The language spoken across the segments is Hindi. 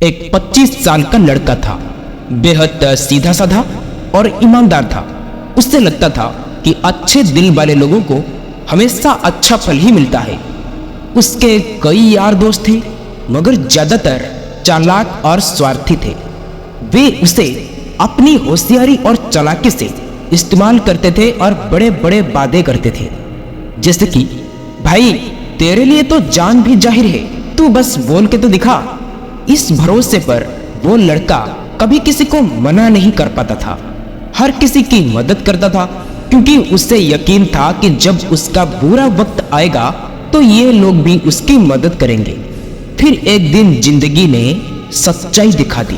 एक 25 साल का लड़का था। बेहद सीधा साधा और ईमानदार था। उससे लगता था कि अच्छे दिल वाले लोगों को हमेशा अच्छा फल ही मिलता है। उसके कई यार दोस्त थे, मगर ज्यादातर चालाक और स्वार्थी थे। वे उसे अपनी होशियारी और चालाकी से इस्तेमाल करते थे और बड़े बड़े वादे करते थे, जैसे कि भाई तेरे लिए तो जान भी जाहिर है, तू बस बोल के तो दिखा। इस भरोसे पर वो लड़का कभी किसी को मना नहीं कर पाता था। हर किसी की मदद करता था, क्योंकि उससे यकीन था कि जब उसका बुरा वक्त आएगा तो ये लोग भी उसकी मदद करेंगे। फिर एक दिन जिंदगी ने सच्चाई दिखा दी।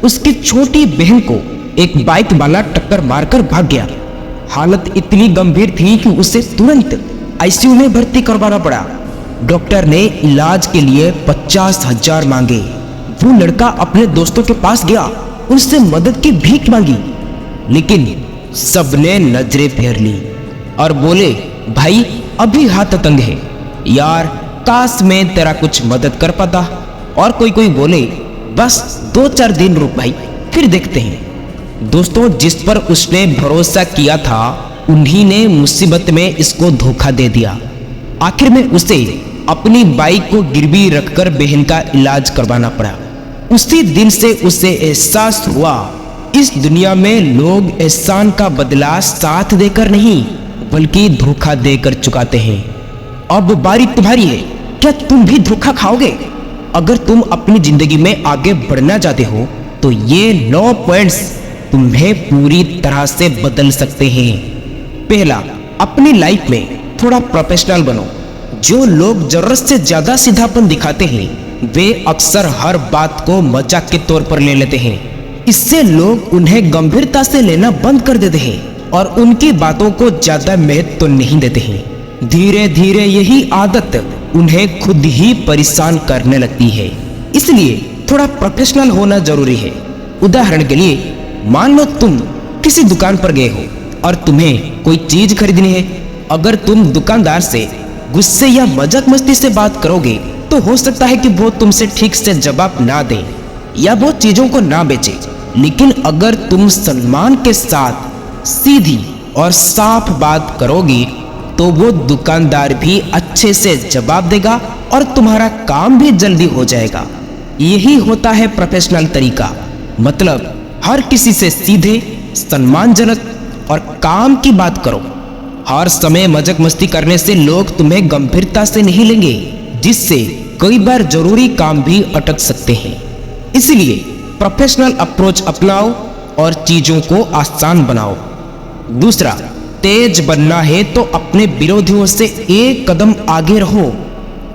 उसकी छोटी बहन को एक बाइक वाला टक्कर मारकर भाग गया। हालत इतनी गंभीर थी कि उसे तुरंत आईसीयू में भर्ती करवाना पड़ा। डॉक्टर ने इलाज के लिए 50,000 मांगे। वो लड़का अपने दोस्तों के पास गया, उनसे मदद की भीख मांगी, लेकिन सबने नजरें फेर ली और बोले भाई अभी हाथ तंग है यार, काश मैं तेरा कुछ मदद कर पाता। और कोई बोले बस 2-4 दिन रुक भाई, फिर देखते हैं। दोस्तों, जिस पर उसने भरोसा किया था उन्हीं ने मुसीबत में इसको धोखा दे दिया। आखिर में उसे अपनी बाइक को गिरवी रखकर बहन का इलाज करवाना पड़ा। उसी दिन से उसे एहसास हुआ, इस दुनिया में लोग एहसान का बदला साथ देकर नहीं बल्कि धोखा देकर चुकाते हैं। अब बारी तुम्हारी है, क्या तुम भी धोखा खाओगे? अगर तुम अपनी जिंदगी में आगे बढ़ना चाहते हो तो ये 9 पॉइंट्स तुम्हें पूरी तरह से बदल सकते हैं। पहला, अपनी लाइफ में थोड़ा प्रोफेशनल बनो। जो लोग जरूरत से ज्यादा सीधापन दिखाते हैं वे अक्सर हर बात को मजाक के तौर पर ले लेते हैं। इससे लोग उन्हें गंभीरता से लेना बंद कर देते हैं और उनकी बातों को ज्यादा महत्व तो नहीं देते हैं। धीरे धीरे यही आदत उन्हें खुद ही परेशान करने लगती है। इसलिए थोड़ा प्रोफेशनल होना जरूरी है। उदाहरण के लिए, मान लो तुम किसी दुकान पर गए हो और तुम्हें कोई चीज खरीदनी है। अगर तुम दुकानदार से गुस्से या मजाक मस्ती से बात करोगे तो हो सकता है कि वो तुमसे ठीक से जवाब ना दे या वो चीजों को ना बेचे। लेकिन अगर तुम सम्मान के साथ सीधी और साफ बात करोगे तो वो दुकानदार भी अच्छे से जवाब देगा और तुम्हारा काम भी जल्दी हो जाएगा। यही होता है प्रोफेशनल तरीका। मतलब हर किसी से सीधे, सम्मानजनक और काम की बात करो। हर समय मजाक मस्ती करने से लोग तुम्हें गंभीरता से नहीं लेंगे, जिससे कई बार जरूरी काम भी अटक सकते हैं। इसलिए प्रोफेशनल अप्रोच अपनाओ और चीजों को आसान बनाओ। दूसरा, तेज बनना है तो अपने विरोधियों से एक कदम आगे रहो।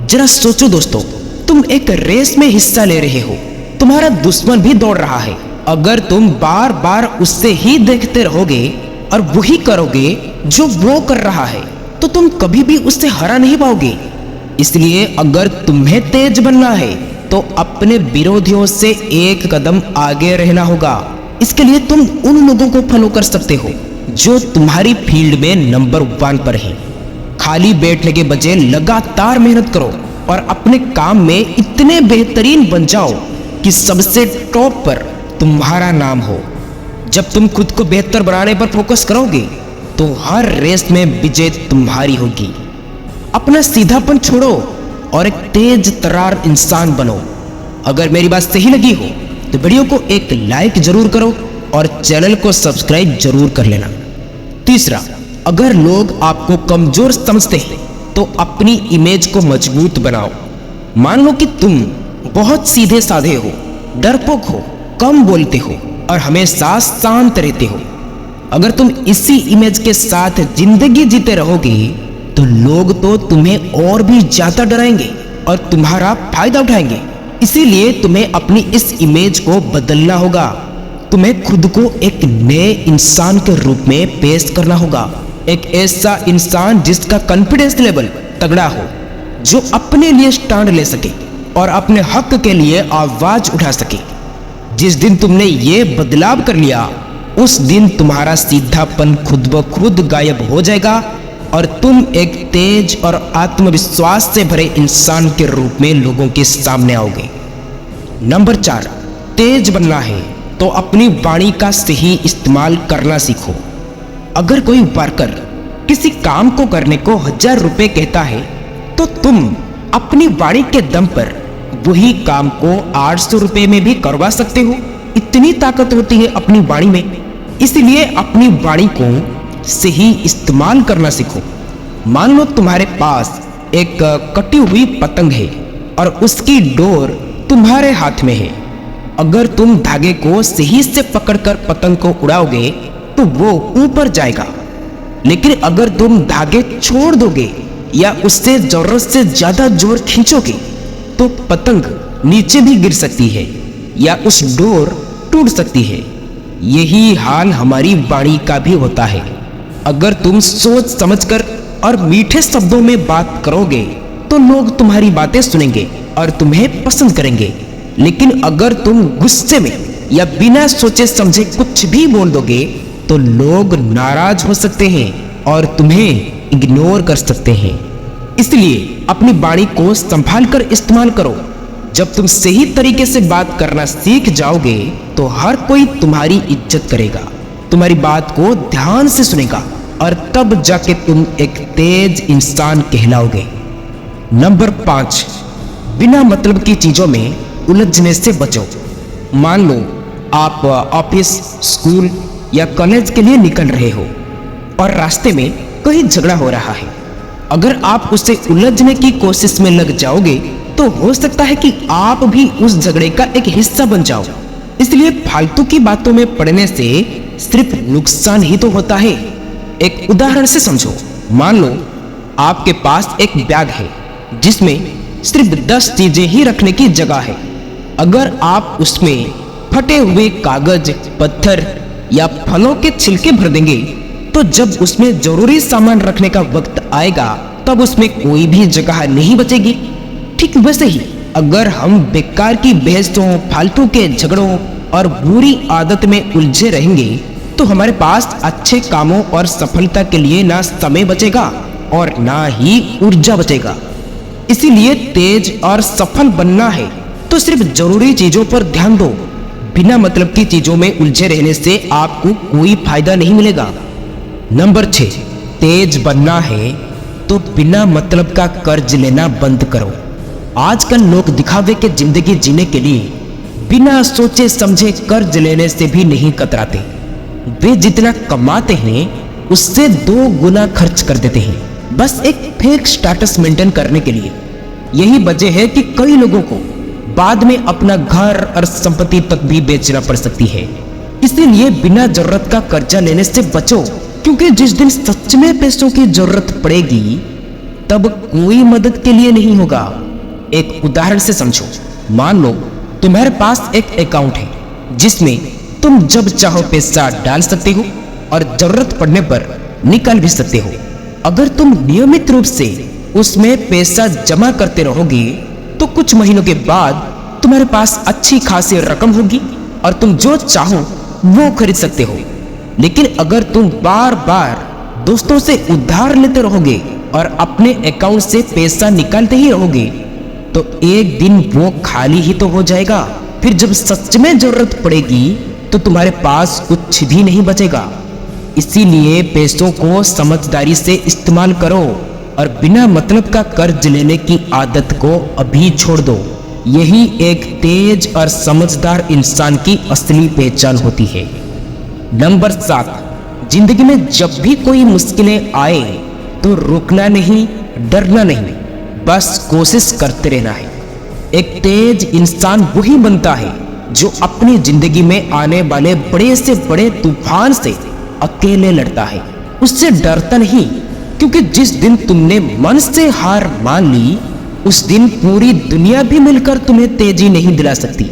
जरा सोचो दोस्तों, तुम एक रेस में हिस्सा ले रहे हो, तुम्हारा दुश्मन भी दौड़ रहा है। अगर तुम बार बार उससे ही देखते रहोगे और वही करोगे जो वो कर रहा है तो तुम कभी भी उससे हरा नहीं पाओगे। इसलिए अगर तुम्हें तेज बनना है तो अपने विरोधियों से एक कदम आगे रहना होगा। इसके लिए तुम उन लोगों को फॉलो कर सकते हो जो तुम्हारी फील्ड में नंबर 1 पर है। खाली बैठने के बजाय लगातार मेहनत करो और अपने काम में इतने बेहतरीन बन जाओ कि सबसे टॉप पर तुम्हारा नाम हो। जब तुम खुद को बेहतर बनाने पर फोकस करोगे तो हर रेस में विजय तुम्हारी होगी। अपना सीधापन छोड़ो और एक तेज तर्रार इंसान बनो। अगर मेरी बात सही लगी हो तो वीडियो को एक लाइक जरूर करो और चैनल को सब्सक्राइब जरूर कर लेना। तीसरा, अगर लोग आपको कमजोर समझते हैं तो अपनी इमेज को मजबूत बनाओ। मान लो कि तुम बहुत सीधे साधे हो, डरपोक हो, कम बोलते हो और हमेशा शांत रहते हो। अगर तुम इसी इमेज के साथ जिंदगी जीते रहोगे तो लोग तो तुम्हें और भी ज्यादा डराएंगे और तुम्हारा फायदा उठाएंगे। इसीलिए तुम्हें अपनी इस इमेज को बदलना होगा। तुम्हें खुद को एक नए इंसान के रूप में पेश करना होगा। एक ऐसा इंसान जिसका कॉन्फिडेंस लेवल तगड़ा हो, जो अपने लिए स्टैंड ले सके और अपने हक के लिए आवाज उठा सके। जिस दिन तुमने ये बदलाव कर लिया उस दिन तुम्हारा सीधापन खुद ब खुद गायब हो जाएगा और तुम एक तेज और आत्मविश्वास से भरे इंसान के रूप में लोगों के सामने आओगे। नंबर 4, तेज बनना है तो अपनी वाणी का सही इस्तेमाल करना सीखो। अगर कोई वर्कर किसी काम को करने को 1000 रुपए कहता है तो तुम अपनी वाणी के दम पर वही काम को 800 रुपए में भी करवा सकते हो। इतनी ताकत होती है अपनी वाणी में। इसलिए अपनी वाणी को सही इस्तेमाल करना सीखो। मान लो तुम्हारे पास एक कटी हुई पतंग है और उसकी डोर तुम्हारे हाथ में है। अगर तुम धागे को सही से पकड़कर पतंग को उड़ाओगे तो वो ऊपर जाएगा, लेकिन अगर तुम धागे छोड़ दोगे या उससे जरूरत से ज्यादा जोर खींचोगे तो पतंग नीचे भी गिर सकती है या उस डोर टूट सकती है। यही हाल हमारी वाणी का भी होता है। अगर तुम सोच समझकर और मीठे शब्दों में बात करोगे तो लोग तुम्हारी बातें सुनेंगे और तुम्हें पसंद करेंगे, लेकिन अगर तुम गुस्से में या बिना सोचे समझे कुछ भी बोल दोगे तो लोग नाराज हो सकते हैं और तुम्हें इग्नोर कर सकते हैं। इसलिए अपनी वाणी को संभाल कर इस्तेमाल करो। जब तुम सही तरीके से बात करना सीख जाओगे तो हर कोई तुम्हारी इज्जत करेगा, तुम्हारी बात को ध्यान से सुनेगा और तब जाके तुम एक तेज इंसान कहलाओगे। नंबर 5, बिना मतलब की चीजों में उलझने से बचो। मान लो आप ऑफिस, स्कूल या कॉलेज के लिए निकल रहे हो और रास्ते में कहीं झगड़ा हो रहा है। अगर आप उससे उलझने की कोशिश में लग जाओगे तो हो सकता है कि आप भी उस झगड़े का एक हिस्सा बन जाओ। इसलिए फालतू की बातों में पड़ने से सिर्फ नुकसान ही तो होता है। एक उदाहरण से समझो। मान लो आपके पास एक बैग है जिसमें सिर्फ 10 चीजें ही रखने की जगह है। अगर आप उसमें फटे हुए कागज, पत्थर या फलों के छिलके भर देंगे तो जब उसमें जरूरी सामान रखने का वक्त आएगा तब उसमें कोई भी जगह नहीं बचेगी। ठीक वैसे ही अगर हम बेकार की बहसों, फालतू के झगड़ों और बुरी आदत में उलझे रहेंगे तो हमारे पास अच्छे कामों और सफलता के लिए ना समय बचेगा और ना ही ऊर्जा बचेगा। इसीलिए तेज और सफल बनना है तो सिर्फ जरूरी चीजों पर ध्यान दो। बिना मतलब की चीजों में उलझे रहने से आपको कोई फायदा नहीं मिलेगा। नंबर 6, तेज बनना है तो बिना मतलब का कर्ज लेना बंद करो। आजकल लोग दिखावे के जिंदगी जीने के लिए बिना सोचे समझे कर्ज लेने से भी नहीं कतराते। वे जितना कमाते हैं उससे 2 गुना खर्च कर देते हैं, बस एक फेक स्टेटस मेंटेन करने के लिए। यही वजह है कि कई लोगों को बाद में अपना घर और संपत्ति तक भी बेचना पड़ सकती है। इसीलिए बिना जरूरत का कर्जा लेने से बचो, क्योंकि जिस दिन सच में पैसों की जरूरत पड़ेगी तब कोई मदद के लिए नहीं होगा। एक उदाहरण से समझो। मान लो तुम्हारे पास एक अकाउंट है जिसमें तुम जब चाहो पैसा डाल सकते हो और जरूरत पड़ने पर निकाल भी सकते हो। अगर तुम नियमित रूप से उसमें पैसा जमा करते रहोगे तो कुछ महीनों के बाद तुम्हारे पास अच्छी खासी रकम होगी और तुम जो चाहो वो खरीद सकते हो। लेकिन अगर तुम बार बार दोस्तों से उधार लेते रहोगे और अपने अकाउंट से पैसा निकालते ही रहोगे तो एक दिन वो खाली ही तो हो जाएगा। फिर जब सच में जरूरत पड़ेगी तो तुम्हारे पास कुछ भी नहीं बचेगा। इसीलिए पैसों को समझदारी से इस्तेमाल करो और बिना मतलब का कर्ज लेने की आदत को अभी छोड़ दो। यही एक तेज और समझदार इंसान की असली पहचान होती है। नंबर 7, जिंदगी में जब भी कोई मुश्किलें आए तो रुकना नहीं, डरना नहीं, बस कोशिश करते रहना है। एक तेज इंसान वही बनता है जो अपनी जिंदगी में आने वाले बड़े से बड़े तूफान से अकेले लड़ता है, उससे डरता नहीं। क्योंकि जिस दिन तुमने मन से हार मान ली उस दिन पूरी दुनिया भी मिलकर तुम्हें तेजी नहीं दिला सकती।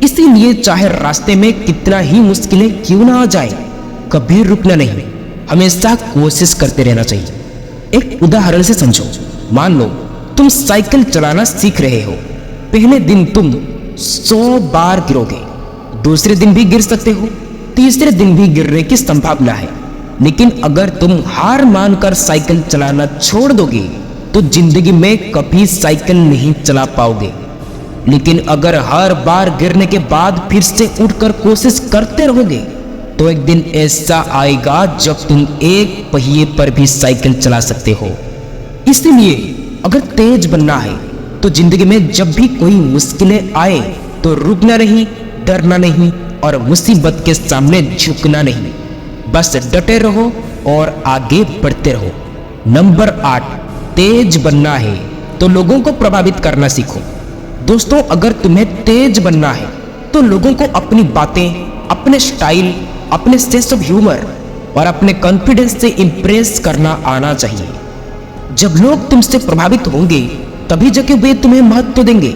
इसीलिए चाहे रास्ते में कितना ही मुश्किलें क्यों ना आ जाए, कभी रुकना नहीं, हमेशा कोशिश करते रहना चाहिए। एक उदाहरण से समझो। मान लो तुम साइकिल चलाना सीख रहे हो। पहले दिन तुम 100 बार गिरोगे, दूसरे दिन भी गिर सकते हो, तीसरे दिन भी गिरने की संभावना है। लेकिन अगर तुम हार मानकर साइकिल चलाना छोड़ दोगे तो जिंदगी में कभी साइकिल नहीं चला पाओगे। लेकिन अगर हर बार गिरने के बाद फिर से उठकर कोशिश करते रहोगे तो एक दिन ऐसा आएगा जब तुम एक पहिए पर भी साइकिल चला सकते हो। इसलिए अगर तेज बनना है तो जिंदगी में जब भी कोई मुश्किलें आए तो रुकना नहीं, डरना नहीं और मुसीबत के सामने झुकना नहीं, बस डटे रहो और आगे बढ़ते रहो। नंबर 8, तेज बनना है तो लोगों को प्रभावित करना सीखो। दोस्तों, अगर तुम्हें तेज बनना है तो लोगों को अपनी बातें, अपने स्टाइल, अपने सेंस ऑफ ह्यूमर और अपने कॉन्फिडेंस से इंप्रेस करना आना चाहिए। जब लोग तुमसे प्रभावित होंगे तभी जाके वे तुम्हें महत्व देंगे,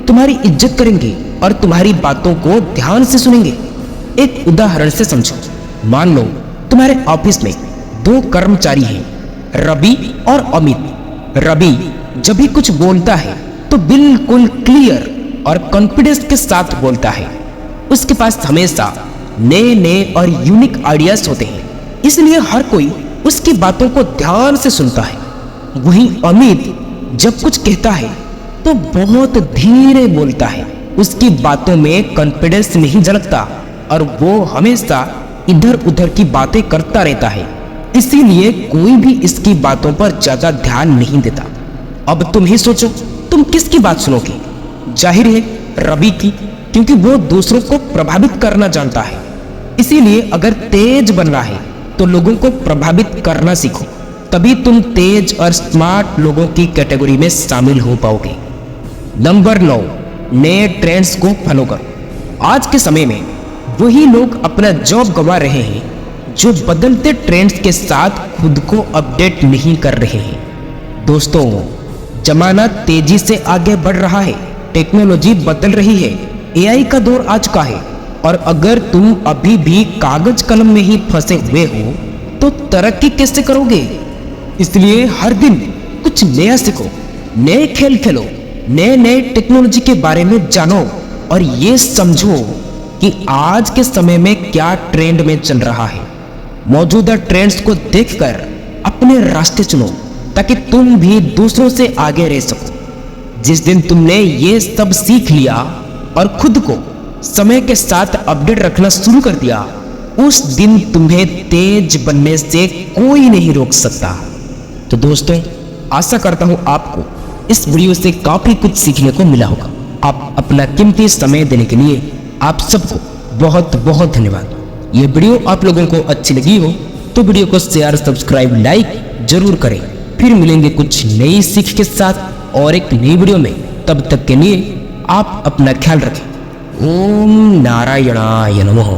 तुम्हारी इज्जत करेंगे और तुम्हारी बातों को ध्यान से सुनेंगे। एक उदाहरण से समझो। मान लो तुम्हारे ऑफिस में 2 कर्मचारी हैं, रवि और अमित। रवि जब भी कुछ बोलता है तो बिल्कुल क्लियर और कॉन्फिडेंस के साथ बोलता है। उसके पास हमेशा नए नए और यूनिक आइडियाज होते हैं, इसलिए हर कोई उसकी बातों को ध्यान से सुनता है। वहीं अमित जब कुछ कहता है तो बहुत धीरे बोलता है, उसकी बातों में कॉन्फिडेंस नहीं झलकता और वो हमेशा इधर उधर की बातें करता रहता है, इसीलिए कोई भी इसकी बातों पर ज्यादा ध्यान नहीं देता। अब तुम ही सोचो, तुम किसकी बात सुनोगे? जाहिर है रवि की, क्योंकि वो दूसरों को प्रभावित करना जानता है। इसीलिए अगर तेज बनना है तो लोगों को प्रभावित करना सीखो, तभी तुम तेज और स्मार्ट लोगों की कैटेगरी में शामिल हो पाओगे। नंबर 9, नए ट्रेंड्स को फॉलो करो। आज के समय में वही लोग अपना जॉब गंवा रहे हैं जो बदलते ट्रेंड्स के साथ खुद को अपडेट नहीं कर रहे हैं। दोस्तों, जमाना तेजी से आगे बढ़ रहा है, टेक्नोलॉजी बदल रही है, एआई का दौर आ चुका है और अगर तुम अभी भी कागज कलम में ही फंसे हुए हो तो तरक्की कैसे करोगे? इसलिए हर दिन कुछ नया सीखो, नए खेल खेलो, नए नए टेक्नोलॉजी के बारे में जानो और ये समझो कि आज के समय में क्या ट्रेंड में चल रहा है। मौजूदा ट्रेंड्स को देखकर अपने रास्ते चुनो ताकि तुम भी दूसरों से आगे रह सको। जिस दिन तुमने ये सब सीख लिया और खुद को समय के साथ अपडेट रखना शुरू कर दिया, उस दिन तुम्हें तेज बनने से कोई नहीं रोक सकता। तो दोस्तों, आशा करता हूं आपको इस वीडियो से काफी कुछ सीखने को मिला होगा। आप अपना कीमती समय देने के लिए आप सबको बहुत बहुत धन्यवाद। ये वीडियो आप लोगों को अच्छी लगी हो तो वीडियो को शेयर, सब्सक्राइब, लाइक जरूर करें। फिर मिलेंगे कुछ नई सीख के साथ और एक नई वीडियो में। तब तक के लिए आप अपना ख्याल रखें। ओम नारायणाय नमः।